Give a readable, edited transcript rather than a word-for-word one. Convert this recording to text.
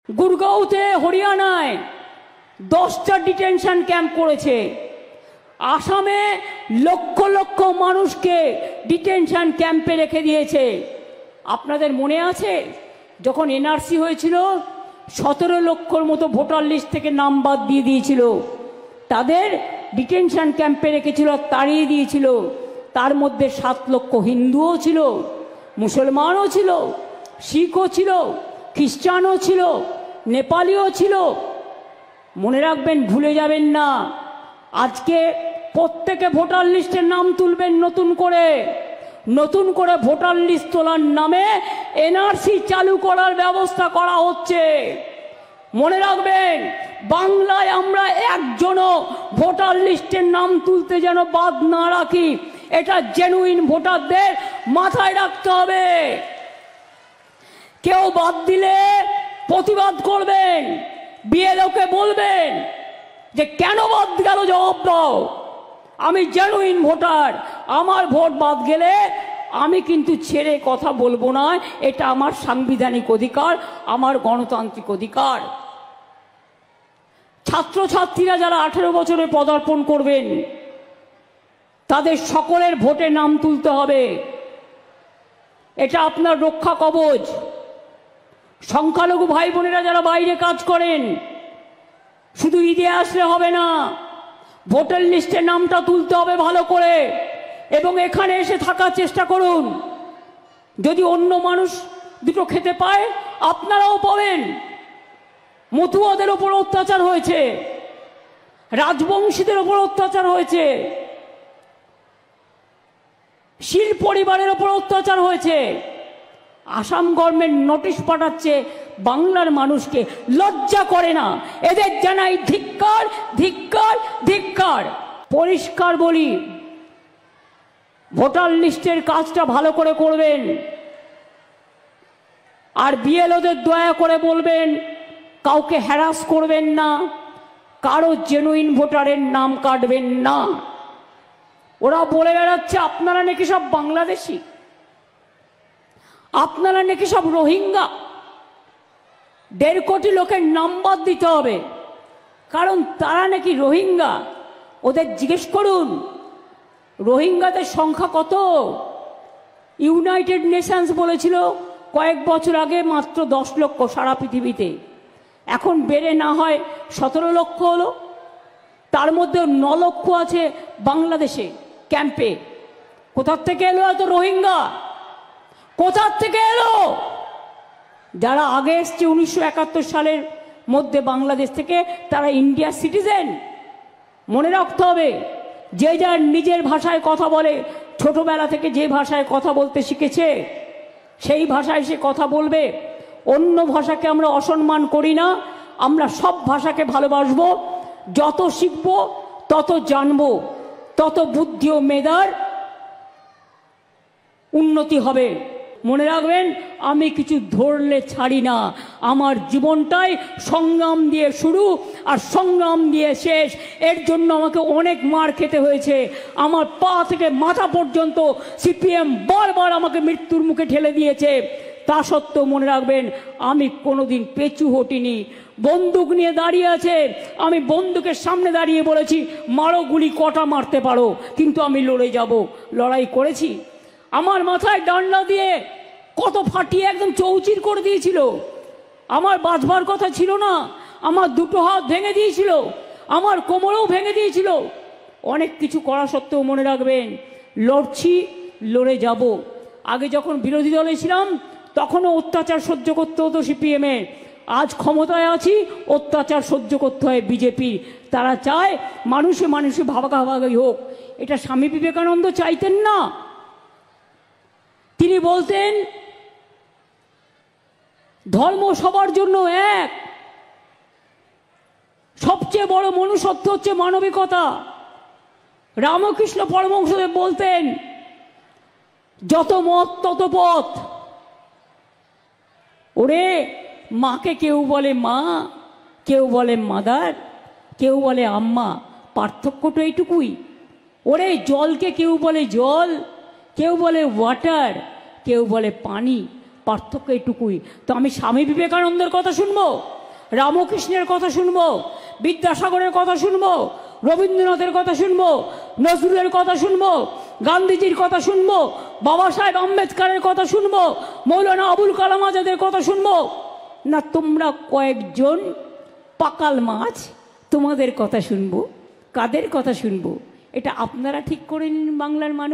গুরগাঁওতে হরিয়ানায় 10টা detention camp করেছে। আসামে লক্ষ লক্ষ মানুষকে ডিটেনশন ক্যাম্পে রেখে দিয়েছে। আপনাদের মনে আছে যখন এনআরসি হয়েছিল 17 লক্ষর মতো ভোটার লিস্ট থেকে নাম বাদ দিয়ে দিয়েছিল, তাদের ডিটেনশন ক্যাম্পে রেখেছিল, তাড়িয়ে দিয়েছিল। তার মধ্যে 7 লক্ষ হিন্দুও ছিল, মুসলমানও ছিল, শিখও ছিল, খ্রিস্টানও ছিল, নেপালিও ছিল। মনে রাখবেন, ভুলে যাবেন না। আজকে প্রত্যেকে ভোটার লিস্টের নাম তুলবেন নতুন করে ভোটার লিস্ট তোলার নামে এনআরসি চালু করার ব্যবস্থা করা হচ্ছে। মনে রাখবেন, বাংলায় আমরা একজনও ভোটার লিস্টের নাম তুলতে যেন বাদ না রাখি, এটা জেনুইন ভোটারদের মাথায় রাখতে হবে। কেউ বাদ দিলে প্রতিবাদ করবেন, বিএলওকে বলবেন যে কেন বাদ গেল, জবাব দাও। আমি জেনুইন ভোটার, আমার ভোট বাদ গেলে আমি কিন্তু ছেড়ে কথা বলবো না। এটা আমার সাংবিধানিক অধিকার, আমার গণতান্ত্রিক অধিকার। ছাত্রছাত্রীরা যারা 18 বছরে পদার্পণ করবেন, তাদের সকলের ভোটে নাম তুলতে হবে। এটা আপনার রক্ষা কবচ। সংখ্যালঘু ভাই বোনেরা যারা বাইরে কাজ করেন, শুধু ঈদে আসলে হবে না, ভোটার লিস্টে নামটা তুলতে হবে ভালো করে, এবং এখানে এসে থাকার চেষ্টা করুন। যদি অন্য মানুষ দুটো খেতে পায়, আপনারাও পাবেন। মতুয়াদের ওপর অত্যাচার হয়েছে, রাজবংশীদের ওপর অত্যাচার হয়েছে, শীল পরিবারের ওপর অত্যাচার হয়েছে। আসাম গভর্নমেন্ট নোটিশ পাঠাচ্ছে বাংলার মানুষকে, লজ্জা করে না? এদের জানাই ধিক্কার, ধিক্কার, ধিক্কার। পরিষ্কার বলি, ভোটার লিস্টের কাজটা ভালো করে করবেন। আর বিএলওদের দয়া করে বলবেন কাউকে হ্যারাস করবেন না, কারো জেনুইন ভোটারের নাম কাটবেন না। ওরা বলে বেড়াচ্ছে আপনারা নাকি সব বাংলাদেশি, আপনারা নাকি সব রোহিঙ্গা। 1.5 কোটি লোকের নাম বাদ দিতে হবে, কারণ তারা নাকি রোহিঙ্গা। ওদের জিজ্ঞেস করুন রোহিঙ্গাদের সংখ্যা কত। ইউনাইটেড নেশনস বলেছিল কয়েক বছর আগে মাত্র 10 লক্ষ সারা পৃথিবীতে, এখন বেড়ে না হয় 17 লক্ষ হলো। তার মধ্যে 9 লক্ষ আছে বাংলাদেশে ক্যাম্পে। কোথার থেকে এলো এত রোহিঙ্গা? কোথার থেকে এলো? যারা আগে এসছে 1971 সালের মধ্যে বাংলাদেশ থেকে, তারা ইন্ডিয়া সিটিজেন। মনে রাখতে হবে, যে যার নিজের ভাষায় কথা বলে, ছোটবেলা থেকে যে ভাষায় কথা বলতে শিখেছে সেই ভাষায় সে কথা বলবে। অন্য ভাষাকে আমরা অসম্মান করি না, আমরা সব ভাষাকে ভালোবাসবো। যত শিখব তত জানবো, তত বুদ্ধি ও মেধার উন্নতি হবে। মনে রাখবেন, আমি কিছু ধরলে ছাড়ি না। আমার জীবনটাই সংগ্রাম দিয়ে শুরু আর সংগ্রাম দিয়ে শেষ। এর জন্য আমাকে অনেক মার খেতে হয়েছে। আমার পা থেকে মাথা পর্যন্ত সিপিএম বারবার আমাকে মৃত্যুর মুখে ঠেলে দিয়েছে। তা সত্ত্বেও মনে রাখবেন, আমি কোনোদিন পেছু হটিনি। বন্দুক নিয়ে দাঁড়িয়ে আছে, আমি বন্দুকের সামনে দাঁড়িয়ে বলেছি মারো গুলি, কটা মারতে পারো, কিন্তু আমি লড়ে যাব। লড়াই করেছি। আমার মাথায় ডান্ডা দিয়ে কত ফাটিয়ে একদম চৌচির করে দিয়েছিল। আমার বাঁচবার কথা ছিল না, আমার দুটো হাত ভেঙে দিয়েছিল, আমার কোমরেও ভেঙে দিয়েছিল। অনেক কিছু করা সত্ত্বেও মনে রাখবেন, লড়ছি, লড়ে যাব। আগে যখন বিরোধী দলে ছিলাম তখনও অত্যাচার সহ্য করতে হতো সিপিএমের। আজ ক্ষমতায় আছি, অত্যাচার সহ্য করতে হয় বিজেপি। তারা চায় মানুষে মানুষে ভাগাভাগি হোক। এটা স্বামী বিবেকানন্দ চাইতেন না। তিনি বলতেন ধর্ম সবার জন্য এক, সবচেয়ে বড় মনুষ্যত্ব হচ্ছে মানবিকতা। রামকৃষ্ণ পরমহংসদেব বলতেন যত মত তত পথ। ওরে, মাকে কেউ বলে মা, কেউ বলে মাদার, কেউ বলে আম্মা, পার্থক্যটা এইটুকুই। ওরে, জলকে কেউ বলে জল, কেউ বলে ওয়াটার, কেউ বলে পানি, পার্থক্য এটুকুই। তো আমি স্বামী বিবেকানন্দের কথা শুনবো? রামকৃষ্ণের কথা শুনবো, বিদ্যাসাগরের কথা শুনবো, রবীন্দ্রনাথের কথা শুনবো, নজরুলের কথা শুনবো, গান্ধীজির কথা শুনবো, বাবা সাহেব আম্বেদকরের কথা শুনবো, মৌলানা আবুল কালাম আজাদের কথা শুনবো, না তোমরা কয়েকজন পাকাল মাছ তোমাদের কথা শুনবো? কাদের কথা শুনবো? এটা আপনারা ঠিক করে নিন বাংলার মানুষ।